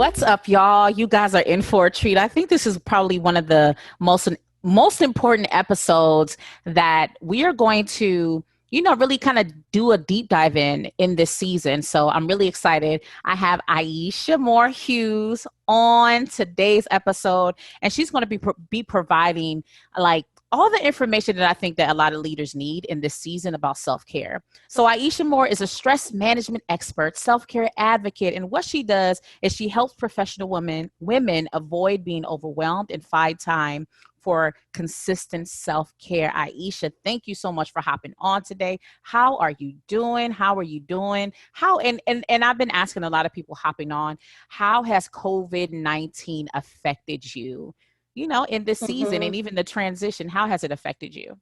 What's up, y'all? You guys are in for a treat. I think this is probably one of the most important episodes that we are going to, really kind of do a deep dive in this season. So I'm really excited. I have Aisha Moore-Hughes on today's episode, and she's going to be providing like all the information that I think that a lot of leaders need in this season about self-care. So Aisha Moore is a stress management expert, self-care advocate, and what she does is she helps professional women avoid being overwhelmed and find time for consistent self-care. Aisha, thank you so much for hopping on today. How are you doing? How are you doing? And I've been asking a lot of people hopping on, how has COVID-19 affected you? In this season and even the transition, how has it affected you?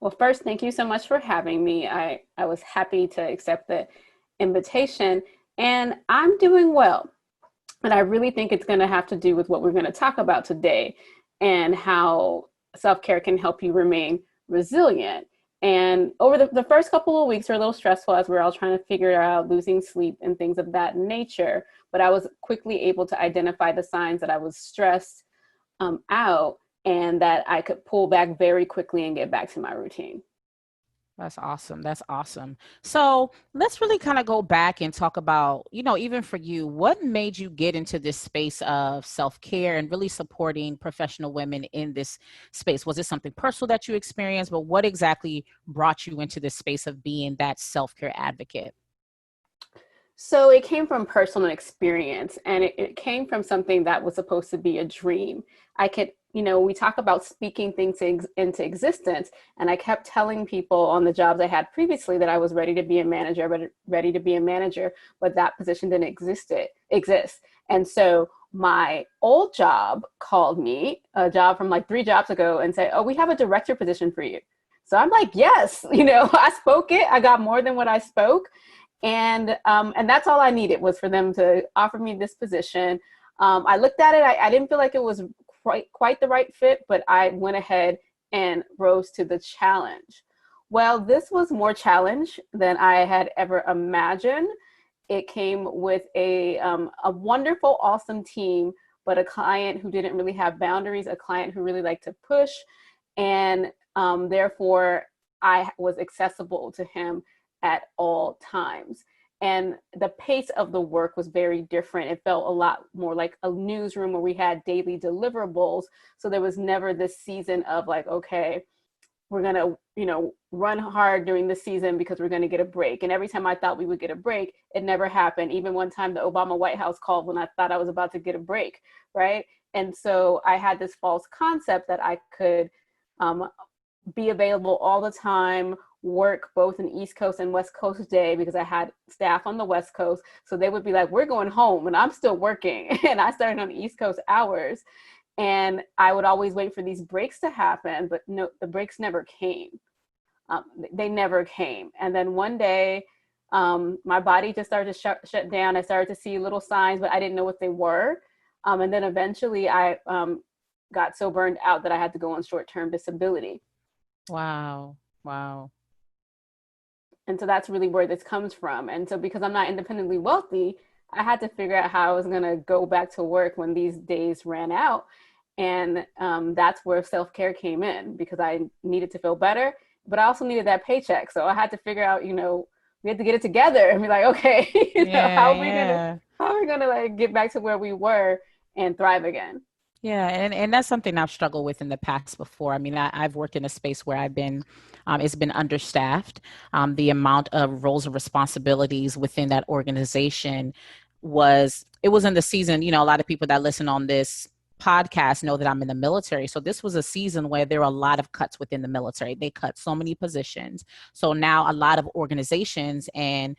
Well, first, thank you so much for having me. I was happy to accept the invitation, and I'm doing well. And I really think it's going to have to do with what we're going to talk about today and how self-care can help you remain resilient. And over the first couple of weeks were a little stressful as we're all trying to figure out losing sleep and things of that nature. But I was quickly able to identify the signs that I was stressed out, and that I could pull back very quickly and get back to my routine. That's awesome. That's awesome. So let's really kind of go back and talk about, even for you, what made you get into this space of self-care and really supporting professional women in this space? Was it something personal that you experienced, but what exactly brought you into this space of being that self-care advocate? So it came from personal experience, and it came from something that was supposed to be a dream. I could, we talk about speaking things into existence, and I kept telling people on the jobs I had previously that I was ready to be a manager, but that position didn't exist. And so my old job called me, a job from like 3 jobs ago, and said, "Oh, we have a director position for you." So I'm like, yes, I spoke it. I got more than what I spoke. And that's all I needed was for them to offer me this position. I looked at it. I didn't feel like it was quite the right fit, but I went ahead and rose to the challenge. Well, this was more challenge than I had ever imagined. It came with a wonderful, awesome team, but a client who didn't really have boundaries, a client who really liked to push, and therefore I was accessible to him at all times. And the pace of the work was very different. It felt a lot more like a newsroom where we had daily deliverables. So there was never this season of like, okay, we're going to, run hard during the season because we're going to get a break. And every time I thought we would get a break, it never happened. Even one time the Obama White House called when I thought I was about to get a break, right? And so I had this false concept that I could be available all the time, work both an East Coast and West Coast day because I had staff on the West Coast. So they would be like, "We're going home," and I'm still working. And I started on the East Coast hours. And I would always wait for these breaks to happen, but no, the breaks never came. They never came. And then one day, my body just started to shut down. I started to see little signs, but I didn't know what they were. And then eventually I got so burned out that I had to go on short-term disability. Wow. Wow. And so that's really where this comes from. And so because I'm not independently wealthy, I had to figure out how I was going to go back to work when these days ran out. And that's where self-care came in, because I needed to feel better, but I also needed that paycheck. So I had to figure out, we had to get it together and be like, okay, how are we gonna like get back to where we were and thrive again? Yeah, and that's something I've struggled with in the past before. I mean, I've worked in a space where it's been understaffed. The amount of roles and responsibilities within that organization it was in the season, a lot of people that listen on this podcast know that I'm in the military. So this was a season where there were a lot of cuts within the military. They cut so many positions. So now a lot of organizations and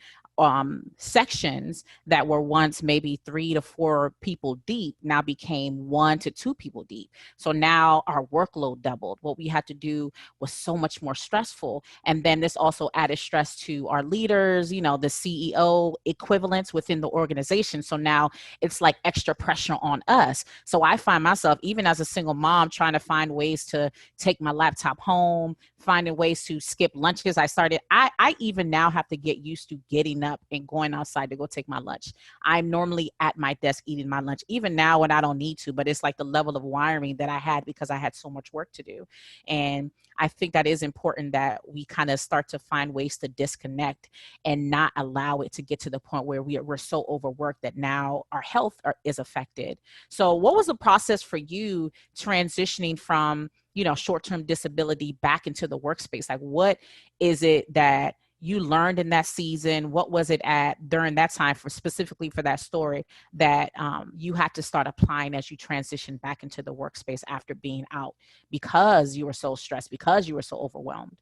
sections that were once maybe 3 to 4 people deep now became 1 to 2 people deep. So now our workload doubled. What we had to do was so much more stressful. And then this also added stress to our leaders, the CEO equivalents within the organization. So now it's like extra pressure on us. So I find myself, even as a single mom, trying to find ways to take my laptop home, finding ways to skip lunches. I even now have to get used to getting up and going outside to go take my lunch. I'm normally at my desk eating my lunch, even now when I don't need to, but it's like the level of wiring that I had because I had so much work to do. And I think that is important that we kind of start to find ways to disconnect and not allow it to get to the point where we're so overworked that now our health is affected. So what was the process for you transitioning from, short-term disability back into the workspace? Like, what is it that you learned in that season? What was it at during that time specifically for that story that you had to start applying as you transitioned back into the workspace after being out because you were so stressed, because you were so overwhelmed?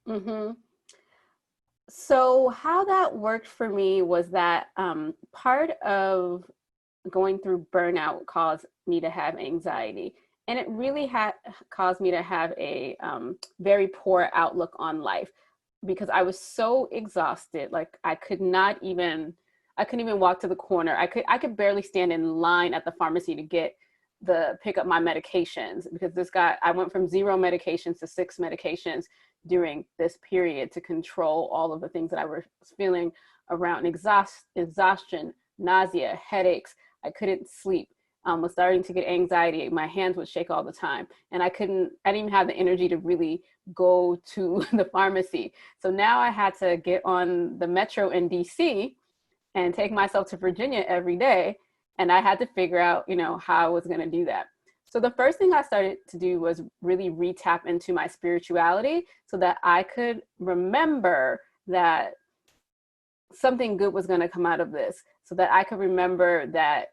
Mm-hmm. So how that worked for me was that part of going through burnout caused me to have anxiety. And it really had caused me to have a very poor outlook on life because I was so exhausted. Like I couldn't even walk to the corner. I could barely stand in line at the pharmacy to pick up my medications because I went from 0 medications to 6 medications during this period to control all of the things that I was feeling around exhaustion, nausea, headaches. I couldn't sleep. Was starting to get anxiety. My hands would shake all the time. And I didn't even have the energy to really go to the pharmacy. So now I had to get on the metro in DC and take myself to Virginia every day. And I had to figure out, how I was going to do that. So the first thing I started to do was really re-tap into my spirituality so that I could remember that something good was going to come out of this, so that I could remember that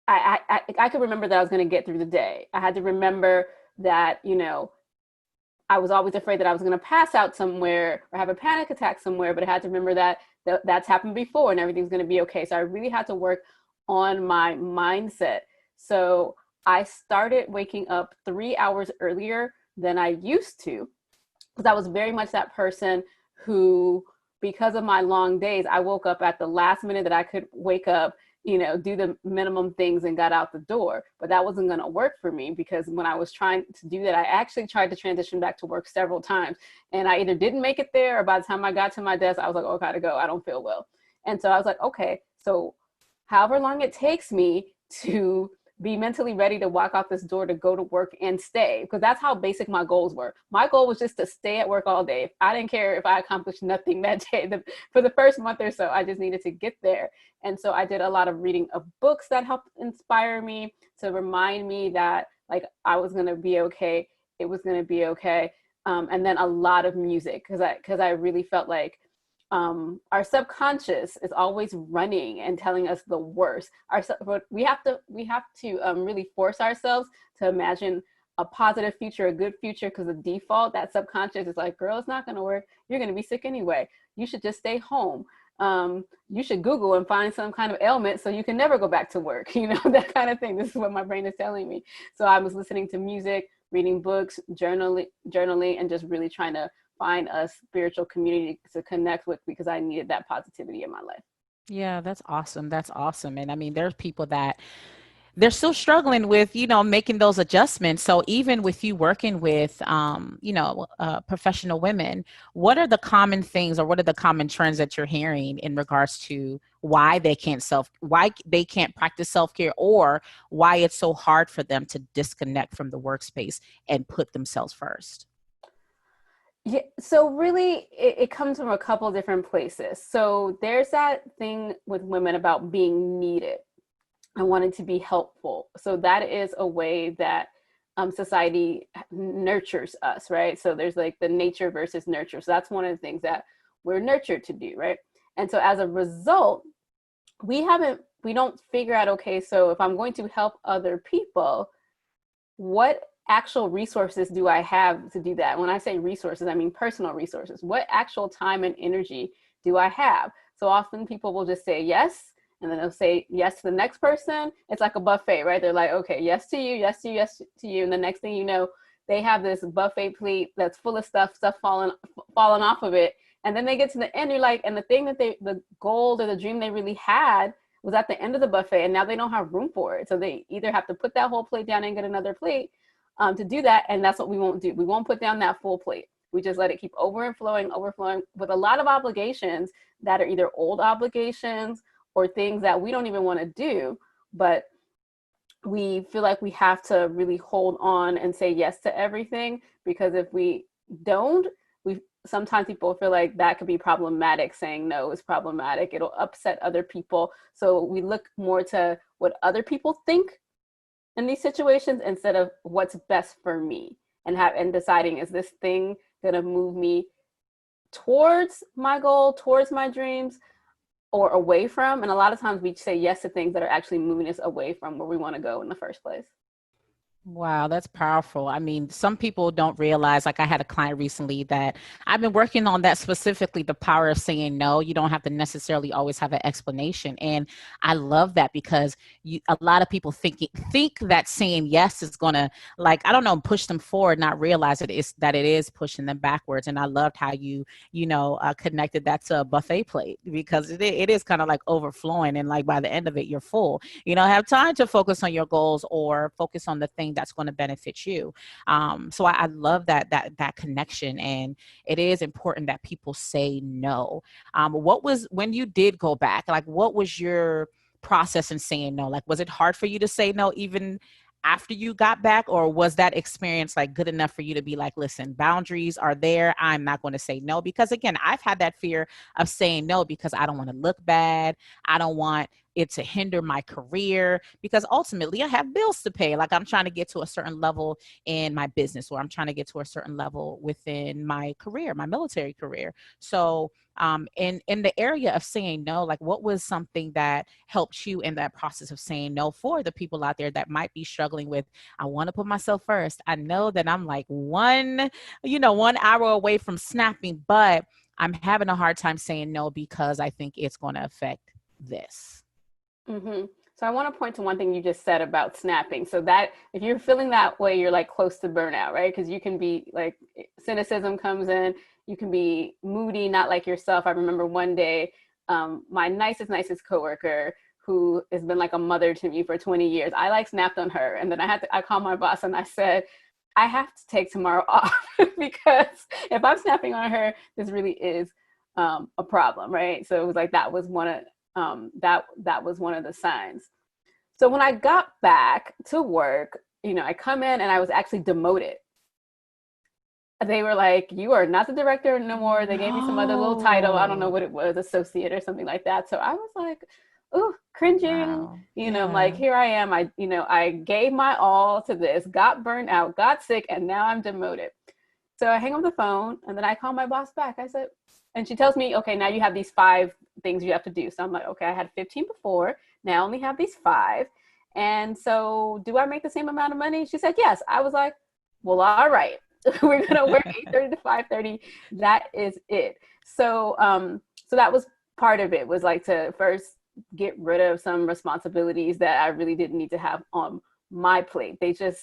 I could remember that I was going to get through the day. I had to remember that, I was always afraid that I was going to pass out somewhere or have a panic attack somewhere, but I had to remember that that's happened before and everything's going to be okay. So I really had to work on my mindset. So I started waking up 3 hours earlier than I used to, because I was very much that person who, because of my long days, I woke up at the last minute that I could wake up, do the minimum things and got out the door. But that wasn't going to work for me because when I was trying to do that, I actually tried to transition back to work several times. And I either didn't make it there, or by the time I got to my desk, I was like, oh, I gotta go. I don't feel well. And so I was like, okay, so however long it takes me to be mentally ready to walk out this door to go to work and stay, because that's how basic my goals were. My goal was just to stay at work all day. I didn't care if I accomplished nothing that day. For the first month or so, I just needed to get there. And so I did a lot of reading of books that helped inspire me, to remind me that like I was going to be okay. It was going to be okay. And then a lot of music, because I really felt like our subconscious is always running and telling us the worst. But we have to really force ourselves to imagine a positive future, a good future, because the default, that subconscious is like, girl, it's not going to work. You're going to be sick anyway. You should just stay home. You should Google and find some kind of ailment so you can never go back to work, that kind of thing. This is what my brain is telling me. So I was listening to music, reading books, journaling, and just really trying to find a spiritual community to connect with, because I needed that positivity in my life. Yeah, that's awesome. That's awesome. And I mean, there's people that they're still struggling with, making those adjustments. So even with you working with, professional women, what are the common things or what are the common trends that you're hearing in regards to why they can't practice self-care, or why it's so hard for them to disconnect from the workspace and put themselves first? Yeah, so really it comes from a couple different places. So there's that thing with women about being needed and wanting to be helpful. So that is a way that society nurtures us, right? So there's like the nature versus nurture. So that's one of the things that we're nurtured to do, right? And so as a result, we don't figure out, okay, so if I'm going to help other people, what actual resources do I have to do that? When I say resources, I mean personal resources. What actual time and energy do I have? So often people will just say yes, and then they'll say yes to the next person. It's like a buffet, right? They're like, okay, yes to you, yes to you, yes to you. And the next thing you know, they have this buffet plate that's full of stuff falling off of it. And then they get to the end, you're like, and the thing that the goal or the dream they really had was at the end of the buffet, and now they don't have room for it. So they either have to put that whole plate down and get another plate, to do that. And that's what we won't do. We won't put down that full plate. We just let it keep overflowing with a lot of obligations that are either old obligations or things that we don't even want to do, but we feel like we have to really hold on and say yes to everything, because if we don't, we sometimes people feel like that could be problematic. Saying no is problematic. It'll upset other people. So we look more to what other people think in these situations instead of what's best for me, and deciding, is this thing going to move me towards my goal, towards my dreams, or away from? And a lot of times we say yes to things that are actually moving us away from where we want to go in the first place. Wow, that's powerful. I mean, some people don't realize, like I had a client recently that I've been working on that specifically, the power of saying no. You don't have to necessarily always have an explanation. And I love that because a lot of people think that saying yes is going to, like, I don't know, push them forward, not realize that it is pushing them backwards. And I loved how connected that to a buffet plate, because it is kind of like overflowing. And like by the end of it, you're full. You know, have time to focus on your goals or focus on the thing that's going to benefit you. So I love that connection, and it is important that people say no. What was, when you did go back, like what was your process in saying no? Like, was it hard for you to say no even after you got back, or was that experience like good enough for you to be like, listen, boundaries are there, I'm not going to say no? Because again, I've had that fear of saying no because I don't want to look bad. I don't want it to hinder my career, because ultimately I have bills to pay. Like I'm trying to get to a certain level in my business, or I'm trying to get to a certain level within my career, my military career. So in the area of saying no, like what was something that helped you in that process of saying no, for the people out there that might be struggling with, I want to put myself first. I know that I'm like 1 hour away from snapping, but I'm having a hard time saying no because I think it's going to affect this. Mm-hmm. So I want to point to one thing you just said about snapping. So that if you're feeling that way, you're like close to burnout, right? Because you can be like, cynicism comes in, you can be moody, not like yourself. I remember one day, my nicest coworker, who has been like a mother to me for 20 years, I like snapped on her. And then I called my boss and I said, I have to take tomorrow off because if I'm snapping on her, this really is a problem, right? So it was like that was one of that was one of the signs. So when I got back to work, I come in and I was actually demoted. They were like, "You are not the director no more." They gave me some other little title. I don't know No. what it was, associate or something like that. So I was like, "Ooh, cringing." Wow. I'm like, Yeah. here I am. I gave my all to this, got burned out, got sick, and now I'm demoted. So I hang up the phone and then I call my boss back. I said, and she tells me, okay, now you have these 5 things you have to do. So I'm like, okay, I had 15 before. Now I only have these 5. And so do I make the same amount of money? She said, yes. I was like, well, all right. We're going to work 8:30 to 5:30. That is it. So that was part of it, was like to first get rid of some responsibilities that I really didn't need to have on my plate. They just,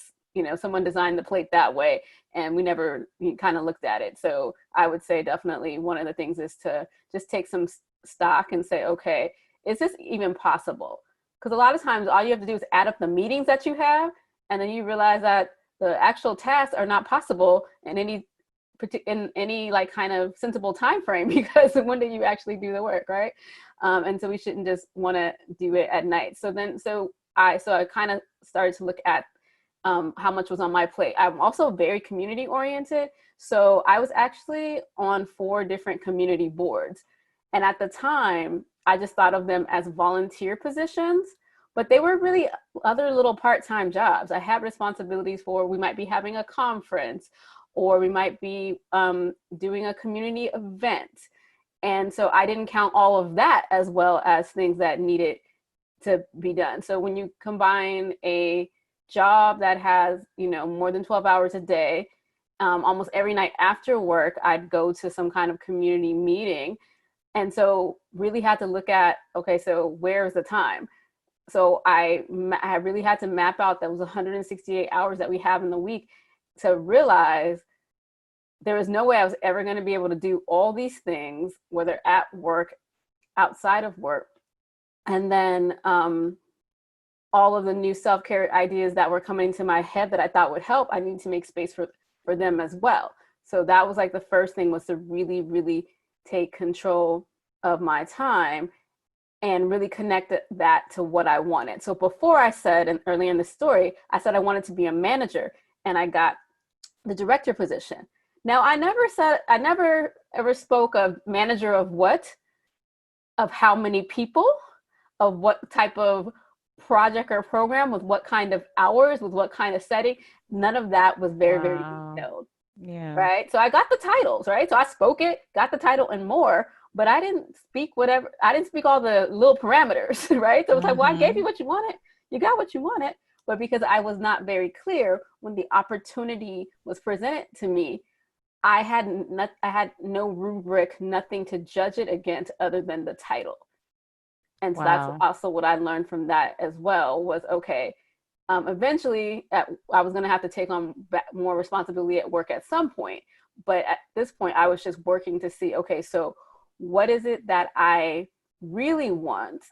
someone designed the plate that way and we never kind of looked at it. So I would say definitely one of the things is to just take some stock and say, okay, is this even possible? Because a lot of times all you have to do is add up the meetings that you have, and then you realize that the actual tasks are not possible in any like kind of sensible time frame, because when do you actually do the work, right? And so we shouldn't just want to do it at night. So I kind of started to look at how much was on my plate. I'm also very community oriented. So I was actually on 4 different community boards. And at the time, I just thought of them as volunteer positions, but they were really other little part-time jobs. I had responsibilities for, we might be having a conference, or we might be doing a community event. And so I didn't count all of that as well as things that needed to be done. So when you combine a job that has, more than 12 hours a day, almost every night after work, I'd go to some kind of community meeting. And so really had to look at, okay, so where's the time? So I really had to map out those 168 hours that we have in the week to realize there was no way I was ever going to be able to do all these things, whether at work, outside of work. And then all of the new self-care ideas that were coming into my head that I thought would help, I needed to make space for them as well. So that was like the first thing, was to really, really take control of my time and really connect that to what I wanted. So before, I said, and early in the story, I said I wanted to be a manager, and I got the director position. Now, I never ever spoke of manager of what, of how many people, of what type of project or program, with what kind of hours, with what kind of setting. None of that was very, very Wow. detailed, Yeah. right? So I got the titles, right? So I spoke it, got the title and more, but I didn't speak whatever, I didn't speak all the little parameters, right? So it was like, well, I gave you Mm-hmm. what you wanted, you got what you wanted. But because I was not very clear when the opportunity was presented to me, I had no rubric, nothing to judge it against other than the title. And so that's Wow. also what I learned from that as well, was okay, eventually I was going to have to take on more responsibility at work at some point. But at this point, I was just working to see, okay, so what is it that I really want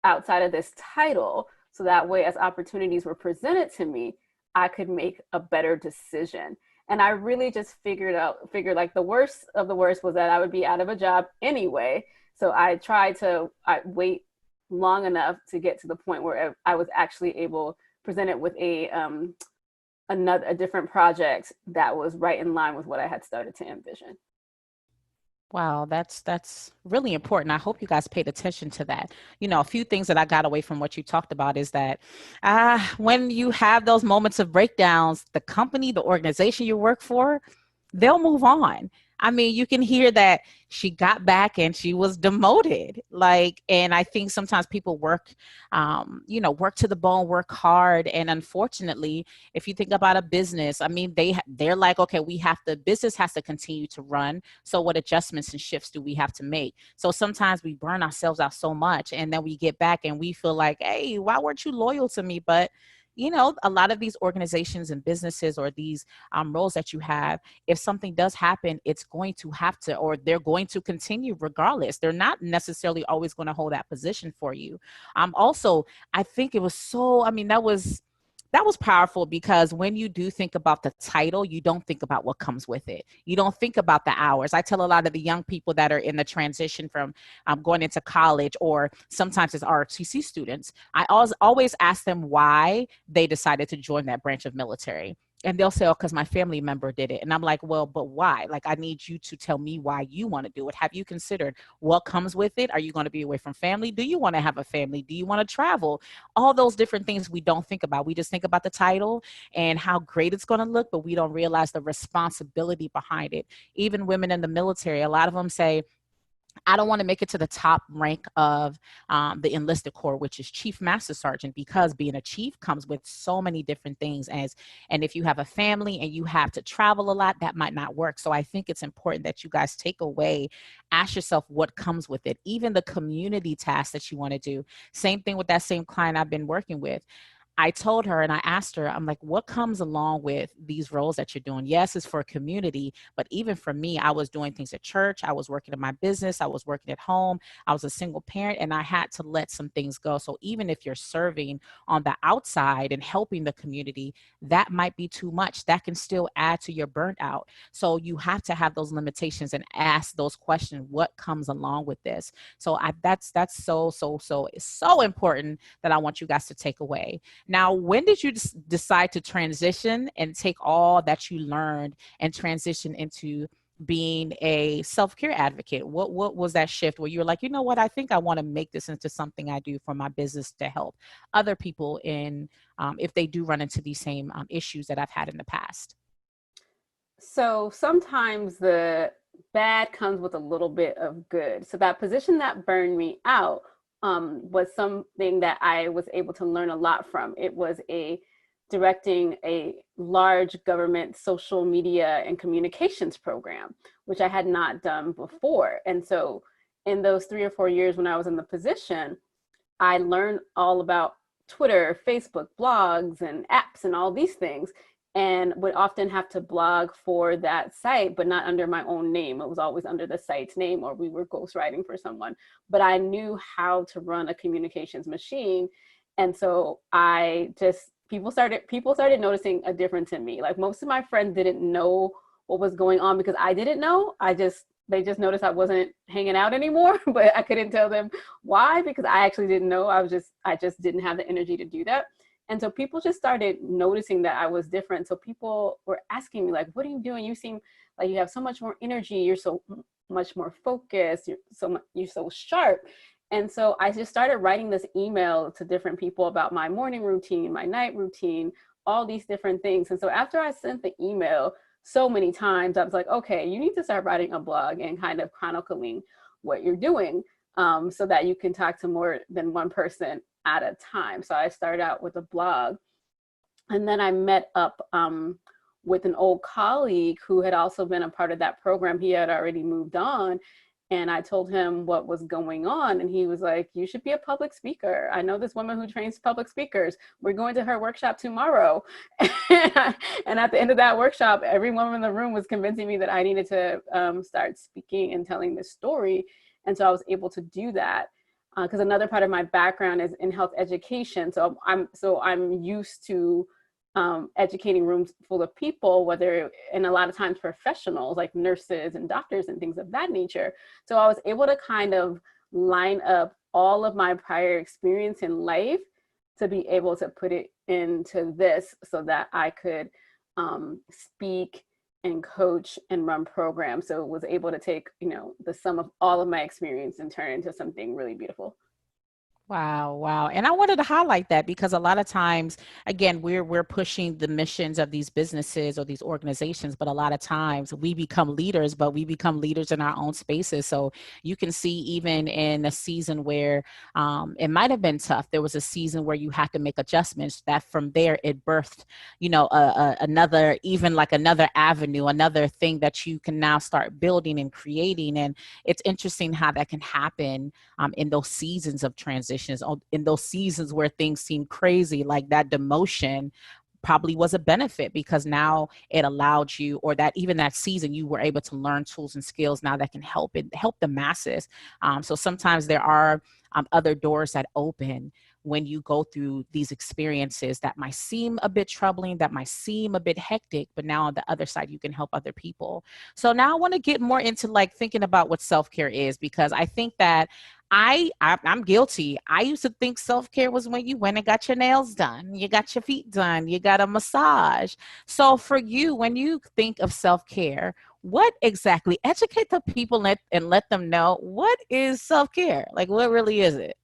outside of this title? So that way, as opportunities were presented to me, I could make a better decision. And I really just figured like the worst of the worst was that I would be out of a job anyway. So I wait long enough to get to the point where I was actually able, presented with a different project that was right in line with what I had started to envision. Wow, that's really important. I hope you guys paid attention to that. A few things that I got away from what you talked about is that when you have those moments of breakdowns, the company, the organization you work for, they'll move on. I mean, you can hear that she got back and she was demoted. Like, and I think sometimes people work, work to the bone, work hard, and unfortunately, if you think about a business, I mean, they're like, okay, business has to continue to run. So, what adjustments and shifts do we have to make? So sometimes we burn ourselves out so much, and then we get back and we feel like, hey, why weren't you loyal to me? But a lot of these organizations and businesses, or these roles that you have, if something does happen, it's going to have to, or they're going to continue regardless. They're not necessarily always going to hold that position for you. Also, I think it was so, I mean, that was powerful, because when you do think about the title, you don't think about what comes with it. You don't think about the hours. I tell a lot of the young people that are in the transition from going into college, or sometimes it's ROTC students, I always ask them why they decided to join that branch of military. And they'll say, oh, because my family member did it. And I'm like, well, but why? Like, I need you to tell me why you want to do it. Have you considered what comes with it? Are you going to be away from family? Do you want to have a family? Do you want to travel? All those different things we don't think about. We just think about the title and how great it's going to look, but we don't realize the responsibility behind it. Even women in the military, a lot of them say, I don't want to make it to the top rank of the enlisted corps, which is chief master sergeant, because being a chief comes with so many different things. And if you have a family and you have to travel a lot, that might not work. So I think it's important that you guys take away, ask yourself what comes with it, even the community tasks that you want to do. Same thing with that same client I've been working with. I told her and I asked her, I'm like, what comes along with these roles that you're doing? Yes, it's for a community, but even for me, I was doing things at church. I was working in my business. I was working at home. I was a single parent, and I had to let some things go. So even if you're serving on the outside and helping the community, that might be too much. That can still add to your burnt out. So you have to have those limitations and ask those questions. What comes along with this? So that's so important that I want you guys to take away. Now, when did you decide to transition and take all that you learned and transition into being a self-care advocate? What was that shift where you were like, you know what, I think I want to make this into something I do for my business to help other people in if they do run into these same issues that I've had in the past? So sometimes the bad comes with a little bit of good. So that position that burned me out was something that I was able to learn a lot from. It was a directing a large government social media and communications program, which I had not done before. And so in those 3 or 4 years when I was in the position, I learned all about Twitter, Facebook, blogs, and apps, and all these things, and would often have to blog for that site, but not under my own name. It was always under the site's name, or we were ghostwriting for someone. But I knew how to run a communications machine. And so people started noticing a difference in me. Like most of my friends didn't know what was going on because I didn't know. They just noticed I wasn't hanging out anymore, but I couldn't tell them why because I actually didn't know. I just didn't have the energy to do that. And so people just started noticing that I was different. So people were asking me like, "What are you doing? You seem like you have so much more energy. You're so much more focused. You're so sharp." And so I just started writing this email to different people about my morning routine, my night routine, all these different things. And so after I sent the email so many times, I was like, okay, you need to start writing a blog and kind of chronicling what you're doing, so that you can talk to more than one person at a time. So I started out with a blog, and then I met up with an old colleague who had also been a part of that program. He had already moved on. And I told him what was going on. And he was like, "You should be a public speaker. I know this woman who trains public speakers. We're going to her workshop tomorrow." And at the end of that workshop, every woman in the room was convincing me that I needed to start speaking and telling this story. And so I was able to do that because another part of my background is in health education. So I'm used to educating rooms full of people, and a lot of times professionals like nurses and doctors and things of that nature. So I was able to kind of line up all of my prior experience in life to be able to put it into this so that I could speak and coach and run programs. So it was able to take, the sum of all of my experience and turn it into something really beautiful. Wow, wow. And I wanted to highlight that because a lot of times, again, we're pushing the missions of these businesses or these organizations, but a lot of times we become leaders, but we become leaders in our own spaces. So you can see even in a season where it might have been tough, there was a season where you had to make adjustments that from there it birthed, another, even like another avenue, another thing that you can now start building and creating. And it's interesting how that can happen in those seasons of transitions, in those seasons where things seem crazy, like that demotion probably was a benefit because now it allowed you, or that even that season you were able to learn tools and skills now that can help the masses. So sometimes there are other doors that open when you go through these experiences that might seem a bit troubling, that might seem a bit hectic, but now on the other side you can help other people. So now I want to get more into like thinking about what self-care is, because I think that I'm guilty. I used to think self-care was when you went and got your nails done, you got your feet done, you got a massage. So for you, when you think of self-care, what exactly, educate the people and let them know, what is self-care? Like, what really is it?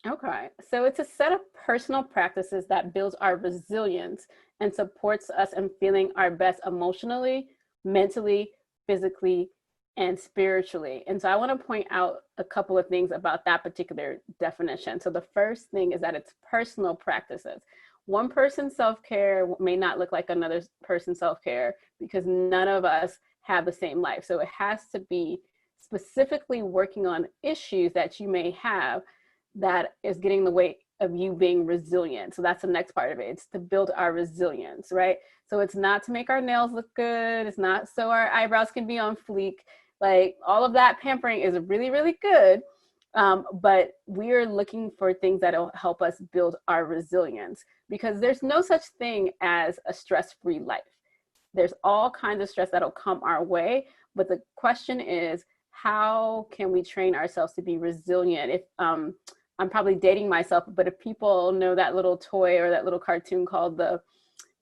Okay, so it's a set of personal practices that builds our resilience and supports us in feeling our best emotionally, mentally, physically, and spiritually. And so I want to point out a couple of things about that particular definition. So the first thing is that it's personal practices. One person's self care may not look like another person's self care because none of us have the same life. So it has to be specifically working on issues that you may have that is getting in the way of you being resilient. So that's the next part of it. It's to build our resilience, right? So it's not to make our nails look good. It's not so our eyebrows can be on fleek. Like all of that pampering is really, really good. But we're looking for things that will help us build our resilience because there's no such thing as a stress-free life. There's all kinds of stress that'll come our way. But the question is, how can we train ourselves to be resilient? If I'm probably dating myself, but if people know that little toy or that little cartoon called the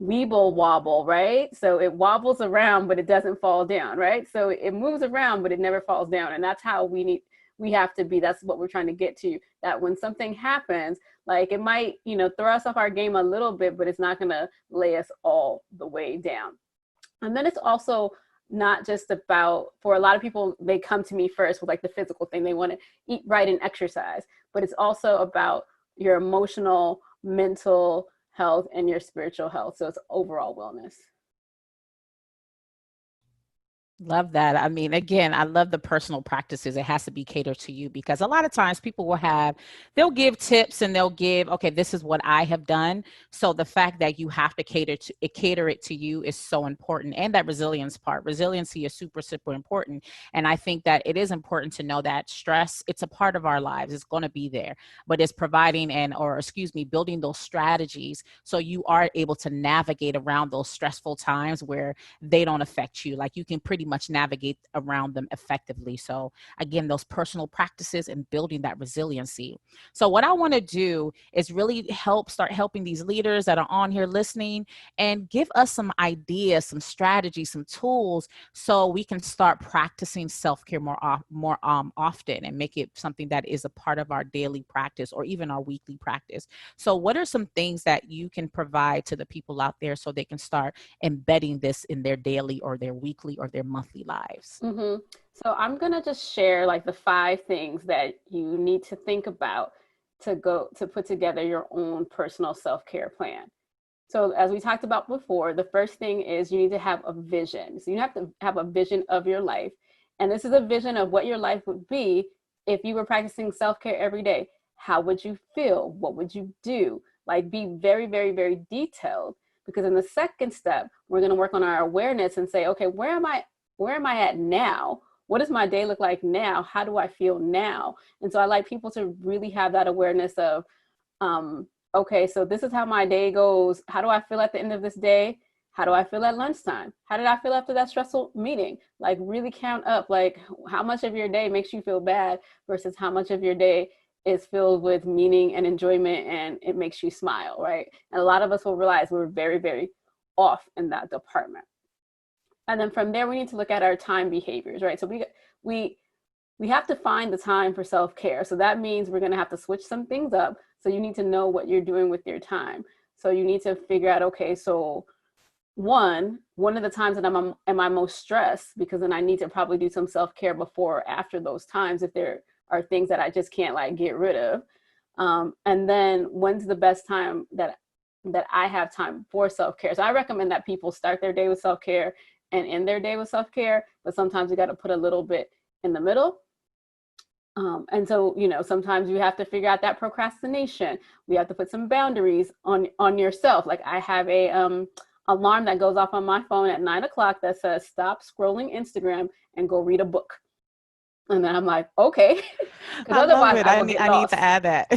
Weeble Wobble, right? So it wobbles around, but it doesn't fall down, right? So it moves around, but it never falls down. And that's how we have to be. That's what we're trying to get to, that when something happens, like it might, throw us off our game a little bit, but it's not going to lay us all the way down. And then it's also not just about, for a lot of people, they come to me first with like the physical thing. They want to eat right and exercise, but it's also about your emotional, mental health and your spiritual health. So it's overall wellness. Love that. I mean, again, I love the personal practices. It has to be catered to you because a lot of times people will have, they'll give tips and they'll give, okay, this is what I have done. So the fact that you have to cater it to you is so important. And that resilience part, resiliency is super, super important. And I think that it is important to know that stress, it's a part of our lives. It's going to be there, but it's providing or excuse me, building those strategies so you are able to navigate around those stressful times where they don't affect you. Like you can pretty much navigate around them effectively. So again, those personal practices and building that resiliency. So what I want to do is really start helping these leaders that are on here listening and give us some ideas, some strategies, some tools so we can start practicing self-care more often and make it something that is a part of our daily practice or even our weekly practice. So what are some things that you can provide to the people out there so they can start embedding this in their daily or their weekly or their monthly lives? Mm-hmm. So I'm gonna just share like the 5 things that you need to think about to put together your own personal self-care plan. So as we talked about before, the first thing is you need to have a vision. So you have to have a vision of your life. And this is a vision of what your life would be if you were practicing self-care every day. How would you feel? What would you do? Like be very, very, very detailed. Because in the second step, we're going to work on our awareness and say, okay, where am I at now? What does my day look like now? How do I feel now? And so I like people to really have that awareness of okay, so this is how my day goes. How do I feel at the end of this day? How do I feel at lunchtime? How did I feel after that stressful meeting? Like really count up like how much of your day makes you feel bad versus how much of your day is filled with meaning and enjoyment and it makes you smile, right? And a lot of us will realize we're very, very off in that department. And then from there, we need to look at our time behaviors, right? So we we have to find the time for self-care. So that means we're going to have to switch some things up. So you need to know what you're doing with your time. So you need to figure out, okay, so one of the times that am I most stressed, because then I need to probably do some self-care before or after those times if there are things that I just can't like get rid of. And then when's the best time that I have time for self-care? So I recommend that people start their day with self-care and end their day with self-care, but sometimes you got to put a little bit in the middle. And so, sometimes you have to figure out that procrastination. We have to put some boundaries on yourself. Like I have a alarm that goes off on my phone at 9 o'clock that says, stop scrolling Instagram and go read a book. And then I'm like, okay, because I love otherwise it. I will get I need to lost. add that.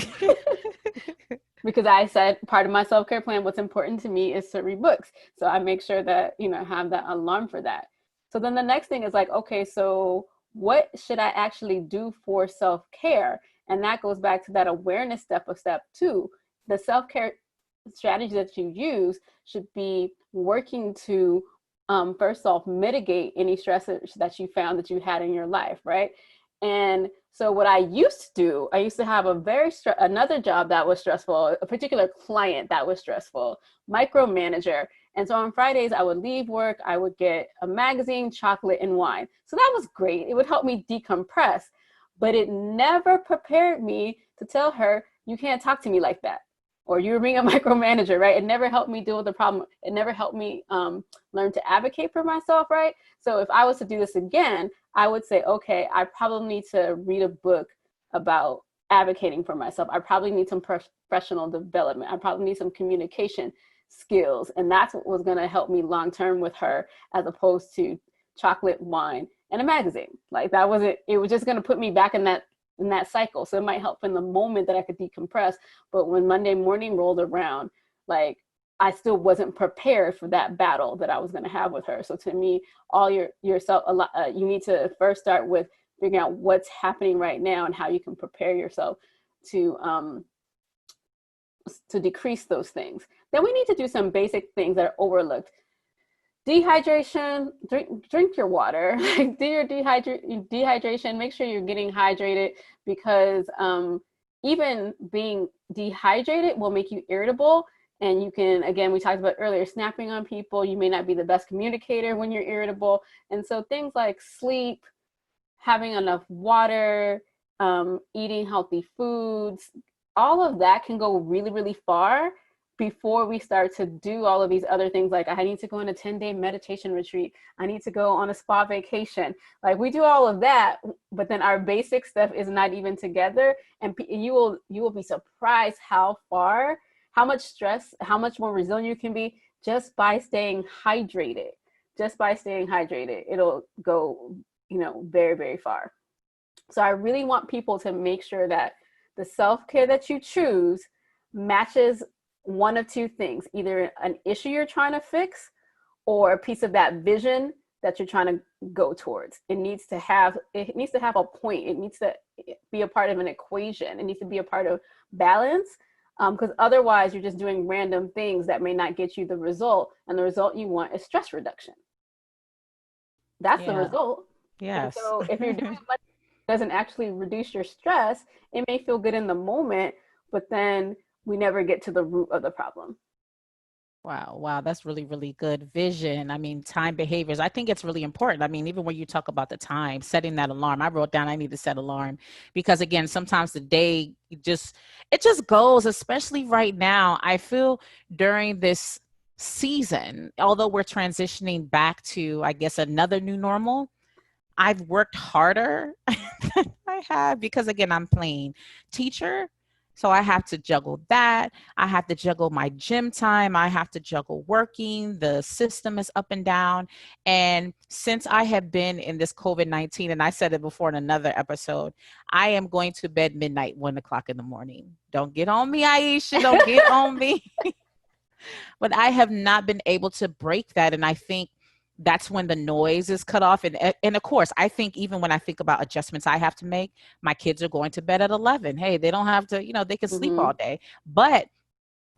Because I said part of my self-care plan, what's important to me is to read books. So I make sure that, I have that alarm for that. So then the next thing is like, okay, so what should I actually do for self-care? And that goes back to that awareness step of step 2. The self-care strategy that you use should be working to first off mitigate any stressors that you found that you had in your life, right? And so what I used to do, I used to have another job that was stressful, a particular client that was stressful, micromanager. And so on Fridays, I would leave work, I would get a magazine, chocolate, and wine. So that was great. It would help me decompress, but it never prepared me to tell her, you can't talk to me like that, or you're being a micromanager, right? It never helped me deal with the problem. It never helped me learn to advocate for myself, right? So if I was to do this again, I would say, okay, I probably need to read a book about advocating for myself. I probably need some professional development. I probably need some communication skills. And that's what was going to help me long term with her, as opposed to chocolate, wine, and a magazine. Like that wasn't, it was just going to put me back in that cycle. So it might help in the moment that I could decompress. But when Monday morning rolled around, like I still wasn't prepared for that battle that I was going to have with her. So to me, all yourself, you need to first start with figuring out what's happening right now and how you can prepare yourself to decrease those things. Then we need to do some basic things that are overlooked. Dehydration, drink your water. Like do your dehydration, make sure you're getting hydrated, because even being dehydrated will make you irritable. And you can, again, we talked about earlier, snapping on people. You may not be the best communicator when you're irritable. And so things like sleep, having enough water, eating healthy foods, all of that can go really, really far before we start to do all of these other things, like I need to go on a 10-day meditation retreat, I need to go on a spa vacation. Like we do all of that, but then our basic stuff is not even together. And you will be surprised how much stress, how much more resilient you can be just by staying hydrated. Just by staying hydrated, it'll go, very, very far. So I really want people to make sure that the self-care that you choose matches one of two things, either an issue you're trying to fix or a piece of that vision that you're trying to go towards. It needs to have a point. It needs to be a part of an equation. It needs to be a part of balance, because otherwise you're just doing random things that may not get you the result, and the result you want is stress reduction. That's the Yeah. result. And Yes. so if you're doing much that doesn't actually reduce your stress, it may feel good in the moment, but then we never get to the root of the problem. Wow, wow, that's really, really good vision. I mean, time behaviors. I think it's really important. I mean, even when you talk about the time, setting that alarm, I wrote down I need to set alarm because again, sometimes the day it just goes, especially right now. I feel during this season, although we're transitioning back to, I guess, another new normal, I've worked harder than I have because again, I'm playing teacher. So I have to juggle that. I have to juggle my gym time. I have to juggle working. The system is up and down. And since I have been in this COVID-19, and I said it before in another episode, I am going to bed midnight, 1 o'clock in the morning. Don't get on me, Aisha. Don't get on me. But I have not been able to break that. And I think that's when the noise is cut off. And of course, I think even when I think about adjustments I have to make, my kids are going to bed at 11. Hey, they don't have to, they can sleep all Mm-hmm. day. But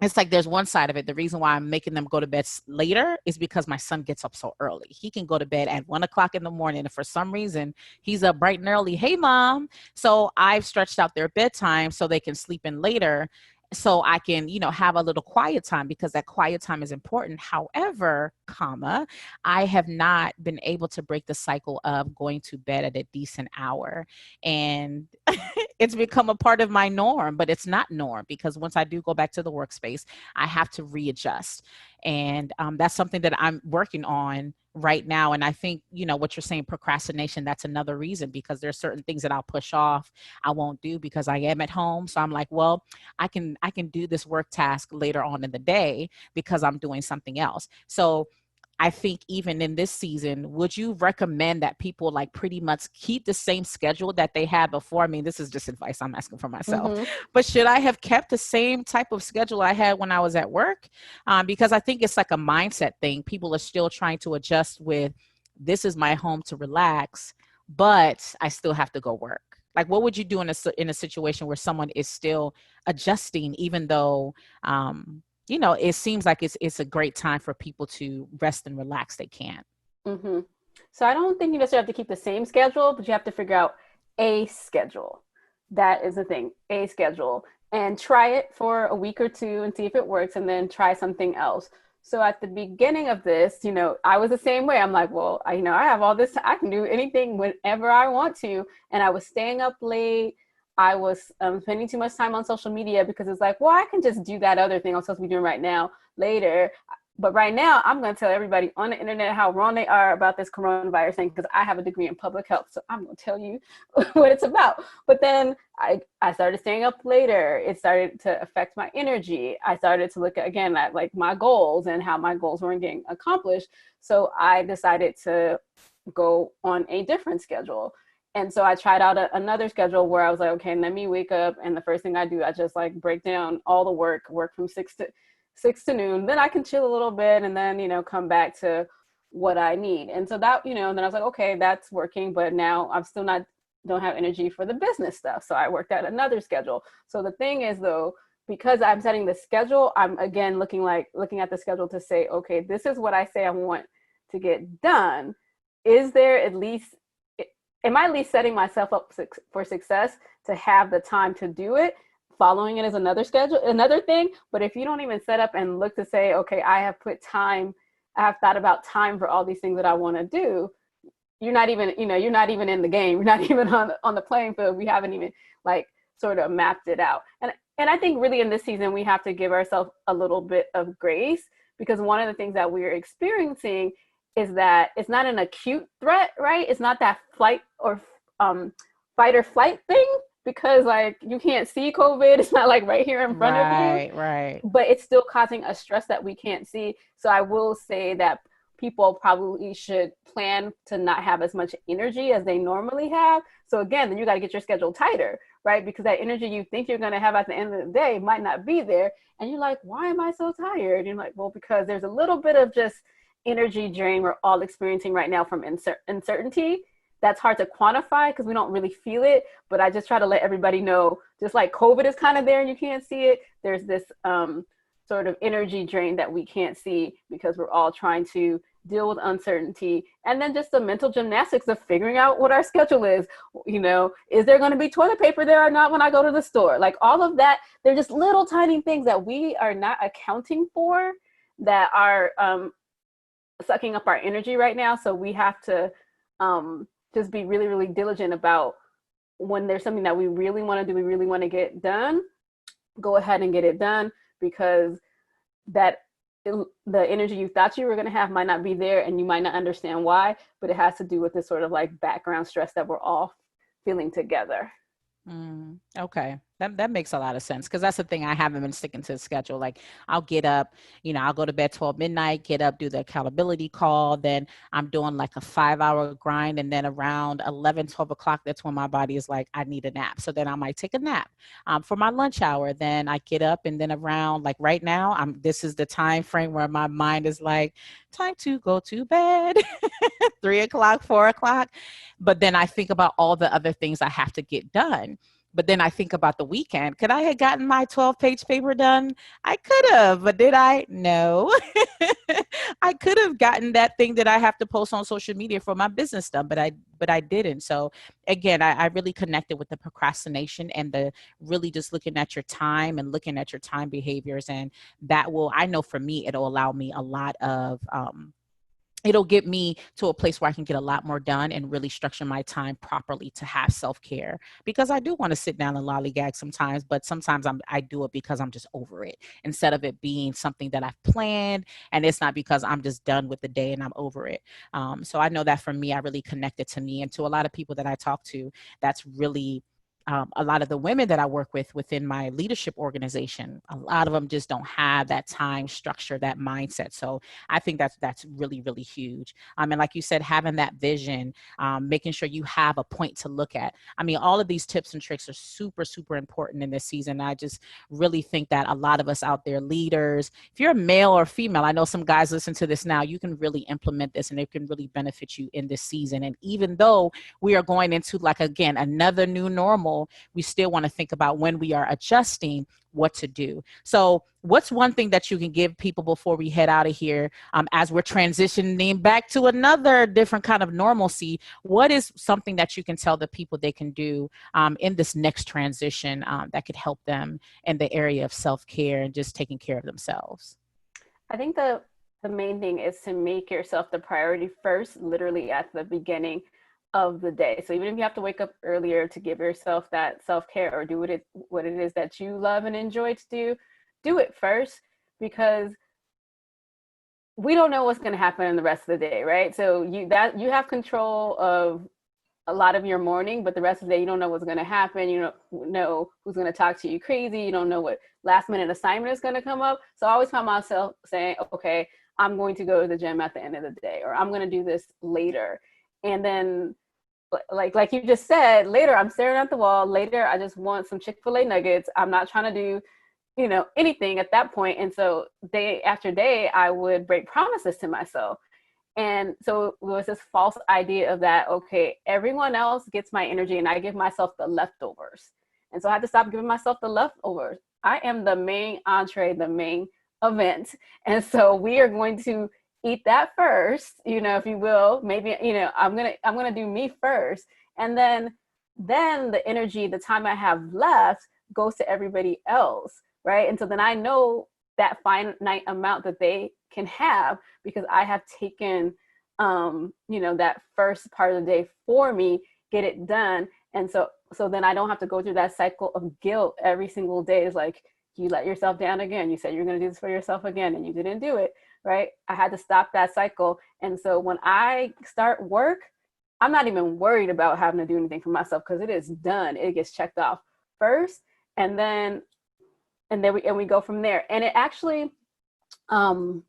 it's like there's one side of it. The reason why I'm making them go to bed later is because my son gets up so early. He can go to bed at 1 o'clock in the morning. And for some reason, he's up bright and early. Hey, mom. So I've stretched out their bedtime so they can sleep in later. So I can, have a little quiet time because that quiet time is important. However, I have not been able to break the cycle of going to bed at a decent hour. And it's become a part of my norm, but it's not norm because once I do go back to the workspace, I have to readjust. And that's something that I'm working on right now. And I think, what you're saying, procrastination, that's another reason because there's certain things that I'll push off. I won't do because I am at home. So I'm like, well, I can do this work task later on in the day because I'm doing something else. So I think even in this season, would you recommend that people like pretty much keep the same schedule that they had before? I mean, this is just advice I'm asking for myself, Mm-hmm. but should I have kept the same type of schedule I had when I was at work? Because I think it's like a mindset thing. People are still trying to adjust with this is my home to relax, but I still have to go work. Like, what would you do in a situation where someone is still adjusting, even though it seems like it's a great time for people to rest and relax. They can't. Mm-hmm. So I don't think you necessarily have to keep the same schedule, but you have to figure out a schedule. That is the thing, a schedule. And try it for a week or two and see if it works, and then try something else. So at the beginning of this, I was the same way. I'm like, well, I have all this, I can do anything whenever I want to. And I was staying up late. I was spending too much time on social media because it's like, well, I can just do that other thing I'm supposed to be doing right now later. But right now, I'm going to tell everybody on the internet how wrong they are about this coronavirus thing because I have a degree in public health. So I'm going to tell you what it's about. But then I started staying up later. It started to affect my energy. I started to look at, again, at like my goals and how my goals weren't getting accomplished. So I decided to go on a different schedule. And so I tried out another schedule where I was like, okay, let me wake up. And the first thing I do, I just like break down all the work from 6 to noon. Then I can chill a little bit and then, come back to what I need. And so that, then I was like, okay, that's working. But now I'm still don't have energy for the business stuff. So I worked out another schedule. So the thing is though, because I'm setting the schedule, I'm again looking at the schedule to say, okay, this is what I say I want to get done. Is there at least, am I at least setting myself up for success to have the time to do it? Following it is another thing. But if you don't even set up and look to say, okay, I have thought about time for all these things that I want to do, you're not even in the game. You're not even on the playing field. We haven't even like sort of mapped it out. And And I think really in this season, we have to give ourselves a little bit of grace, because one of the things that we're experiencing is that it's not an acute threat, right? It's not that flight or um, fight or flight thing, because like you can't see COVID. It's not like right here in front of you, Right, right. but it's still causing a stress that we can't see. So I will say that people probably should plan to not have as much energy as they normally have. So again, then you got to get your schedule tighter, right? Because that energy you think you're going to have at the end of the day might not be there. And you're like, why am I so tired? And you're like, well, because there's a little bit of just energy drain we're all experiencing right now from uncertainty. That's hard to quantify because we don't really feel it. But I just try to let everybody know, just like COVID is kind of there and you can't see it, there's this sort of energy drain that we can't see because we're all trying to deal with uncertainty. And then just the mental gymnastics of figuring out what our schedule is. You know, is there going to be toilet paper there or not when I go to the store? Like all of that, they're just little tiny things that we are not accounting for that are sucking up our energy right now. So we have to just be really, really diligent about when there's something that we really want to do, we really want to get done, go ahead and get it done, because that the energy you thought you were going to have might not be there, and you might not understand why, but it has to do with this sort of like background stress that we're all feeling together. Okay. That makes a lot of sense, because that's the thing. I haven't been sticking to the schedule. Like I'll get up, I'll go to bed 12 midnight, get up, do the accountability call. Then I'm doing like a 5 hour grind. And then around 11, 12 o'clock, that's when my body is like, I need a nap. So then I might take a nap for my lunch hour. Then I get up, and then around like right now, this is the time frame where my mind is like, time to go to bed, 3 o'clock, 4 o'clock. But then I think about all the other things I have to get done. But then I think about the weekend. Could I have gotten my 12-page paper done? I could have, but did I? No. I could have gotten that thing that I have to post on social media for my business done, but I didn't. So again, I really connected with the procrastination and the really just looking at your time and looking at your time behaviors. And I know for me, it'll allow me a lot of it'll get me to a place where I can get a lot more done and really structure my time properly to have self-care, because I do want to sit down and lollygag sometimes, but sometimes I do it because I'm just over it, instead of it being something that I've planned, and it's not because I'm just done with the day and I'm over it. So I know that for me, I really connected to me and to a lot of people that I talk to. That's really a lot of the women that I work with within my leadership organization, a lot of them just don't have that time structure, that mindset. So I think that's really, really huge. And like you said, having that vision, making sure you have a point to look at. I mean, all of these tips and tricks are super, super important in this season. I just really think that a lot of us out there, leaders, if you're a male or female, I know some guys listen to this now, you can really implement this and it can really benefit you in this season. And even though we are going into, like, again, another new normal, we still want to think about when we are adjusting what to do. So what's one thing that you can give people before we head out of here, as we're transitioning back to another different kind of normalcy? What is something that you can tell the people they can do in this next transition that could help them in the area of self-care and just taking care of themselves? I think the main thing is to make yourself the priority first, literally at the beginning of the day. So even if you have to wake up earlier to give yourself that self-care or do what it is that you love and enjoy to do it first, because we don't know what's going to happen in the rest of the day, right? So you have control of a lot of your morning, but the rest of the day you don't know what's going to happen. You don't know who's going to talk to you crazy. You don't know what last minute assignment is going to come up. So I always find myself saying, okay, I'm going to go to the gym at the end of the day, or I'm going to do this later. And then like you just said, later I'm staring at the wall. Later I just want some Chick-fil-A nuggets. I'm not trying to do anything at that point. And so day after day I would break promises to myself. And so it was this false idea of that, okay, everyone else gets my energy and I give myself the leftovers. And so I had to stop giving myself the leftovers. I am the main entree, the main event. And so we are going to eat that first, if you will. Maybe, I'm gonna do me first. And then the energy, the time I have left goes to everybody else, right? And so then I know that finite amount that they can have, because I have taken that first part of the day for me, get it done. And so so then I don't have to go through that cycle of guilt every single day. It's like, you let yourself down again. You said you're going to do this for yourself again, and you didn't do it, right? I had to stop that cycle. And so when I start work, I'm not even worried about having to do anything for myself because it is done. It gets checked off first, and then we go from there. And it actually, um,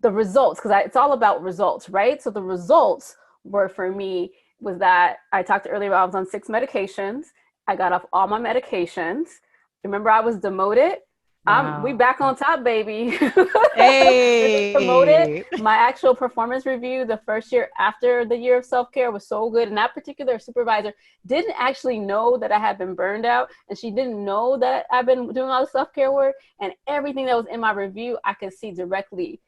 the results, because it's all about results, right? So the results were for me was that I talked earlier about I was on 6 medications. I got off all my medications. Remember, I was demoted. We Wow. back on top, baby. Promoted. Hey. My actual performance review the first year after the year of self-care was so good. And that particular supervisor didn't actually know that I had been burned out, and she didn't know that I've been doing all the self-care work, and everything that was in my review, I could see directly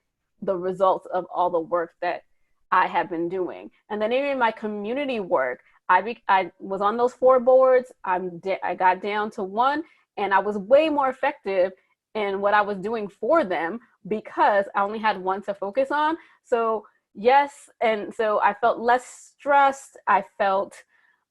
the results of all the work that I have been doing. And then even my community work, I was on those 4 boards. I got down to 1, and I was way more effective in what I was doing for them because I only had 1 to focus on. So yes, and so I felt less stressed. I felt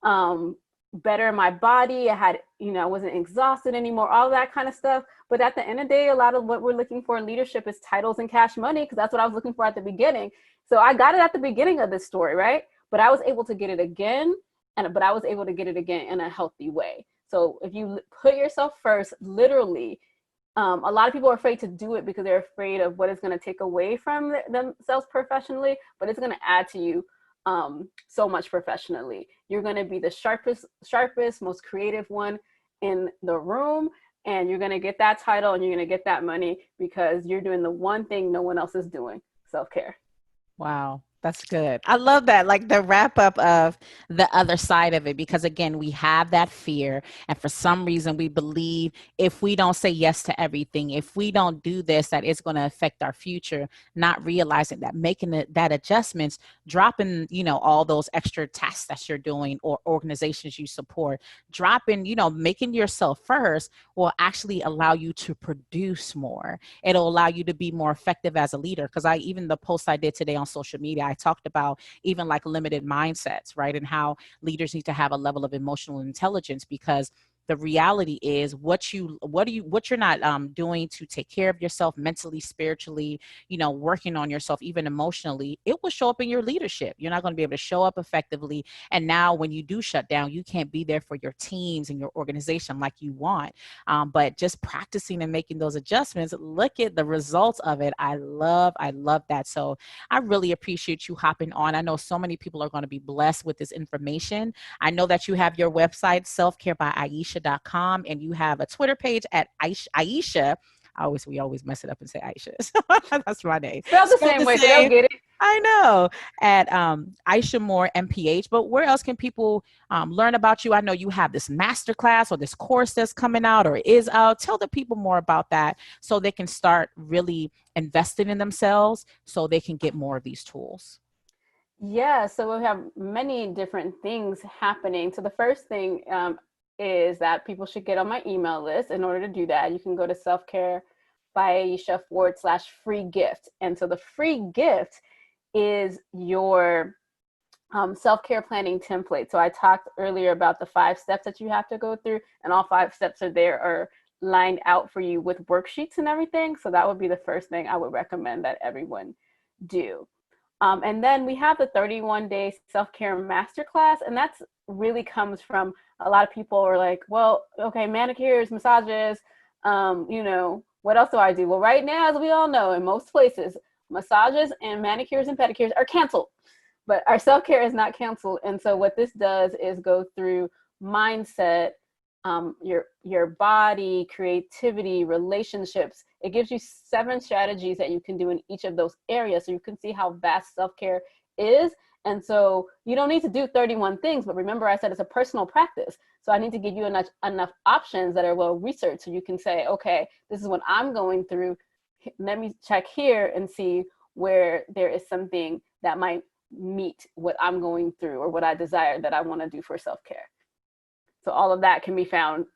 better in my body. I had, I wasn't exhausted anymore, all that kind of stuff. But at the end of the day, a lot of what we're looking for in leadership is titles and cash money, because that's what I was looking for at the beginning. So I got it at the beginning of this story, right? But I was able to get it again, but I was able to get it again in a healthy way. So if you put yourself first, literally, a lot of people are afraid to do it because they're afraid of what it's going to take away from themselves professionally, but it's going to add to you so much professionally. You're going to be the sharpest, most creative one in the room, and you're going to get that title and you're going to get that money because you're doing the one thing no one else is doing: self-care. Wow, that's good. I love that, like the wrap up of the other side of it, because again, we have that fear. And for some reason, we believe if we don't say yes to everything, if we don't do this, that it's going to affect our future, not realizing that making that adjustments, dropping, all those extra tasks that you're doing or organizations you support, dropping, making yourself first will actually allow you to produce more. It'll allow you to be more effective as a leader. Because even the post I did today on social media, I talked about even like limited mindsets, right? And how leaders need to have a level of emotional intelligence, because the reality is what you're not doing to take care of yourself mentally, spiritually, working on yourself, even emotionally, it will show up in your leadership. You're not going to be able to show up effectively. And now when you do shut down, you can't be there for your teams and your organization like you want. But just practicing and making those adjustments, look at the results of it. I love that. So I really appreciate you hopping on. I know so many people are going to be blessed with this information. I know that you have your website, selfcarebyAisha.com, and you have a Twitter page at Aisha. We always mess it up and say Aisha. That's my name. Spelled the Spelled same the way, so they'll same. get it. I know, at Aisha Moore MPH. But where else can people learn about you? I know you have this masterclass or this course that's coming out or is out. Tell the people more about that so they can start really investing in themselves so they can get more of these tools. Yeah, so we have many different things happening. So the first thing is that people should get on my email list. In order to do that, you can go to selfcare by Aisha /free gift. And so the free gift is your self-care planning template. So I talked earlier about the 5 steps that you have to go through, and all 5 steps are lined out for you with worksheets and everything. So that would be the first thing I would recommend that everyone do. And then we have the 31-day self-care masterclass, and that's really comes from a lot of people are like, well, okay, manicures, massages, what else do I do? Well, right now, as we all know, in most places, massages and manicures and pedicures are canceled, but our self-care is not canceled. And so what this does is go through mindset, your body, creativity, relationships. It gives you 7 strategies that you can do in each of those areas, so you can see how vast self-care is. And so you don't need to do 31 things, but remember I said it's a personal practice. So I need to give you enough options that are well researched so you can say, okay, this is what I'm going through. Let me check here and see where there is something that might meet what I'm going through or what I desire that I want to do for self-care. So all of that can be found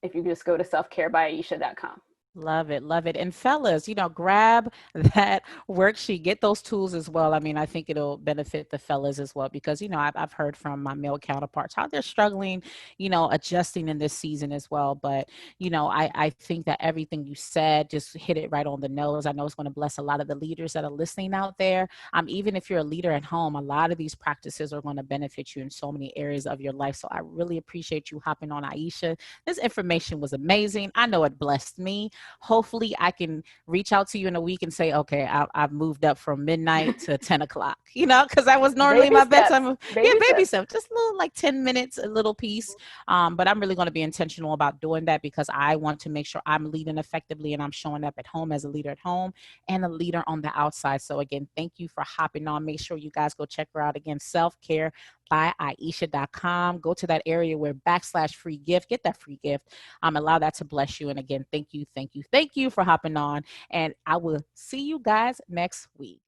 if you just go to selfcarebyAisha.com. Love it, love it. And fellas, grab that worksheet, get those tools as well. I mean, I think it'll benefit the fellas as well because, I've heard from my male counterparts how they're struggling, adjusting in this season as well. But, I think that everything you said just hit it right on the nose. I know it's going to bless a lot of the leaders that are listening out there. Even if you're a leader at home, a lot of these practices are going to benefit you in so many areas of your life. So I really appreciate you hopping on, Aisha. This information was amazing. I know it blessed me. Hopefully I can reach out to you in a week and say, okay, I've moved up from midnight to 10 o'clock, because that was normally Baby my steps. bedtime. Yeah, Baby baby steps. stuff, just a little like 10 minutes, a little piece. But I'm really going to be intentional about doing that because I want to make sure I'm leading effectively and I'm showing up at home as a leader at home and a leader on the outside. So again, thank you for hopping on. Make sure you guys go check her out again, self-care by Aisha.com. Go to that area where /free gift, get that free gift. Allow that to bless you. And again, thank you for hopping on. And I will see you guys next week.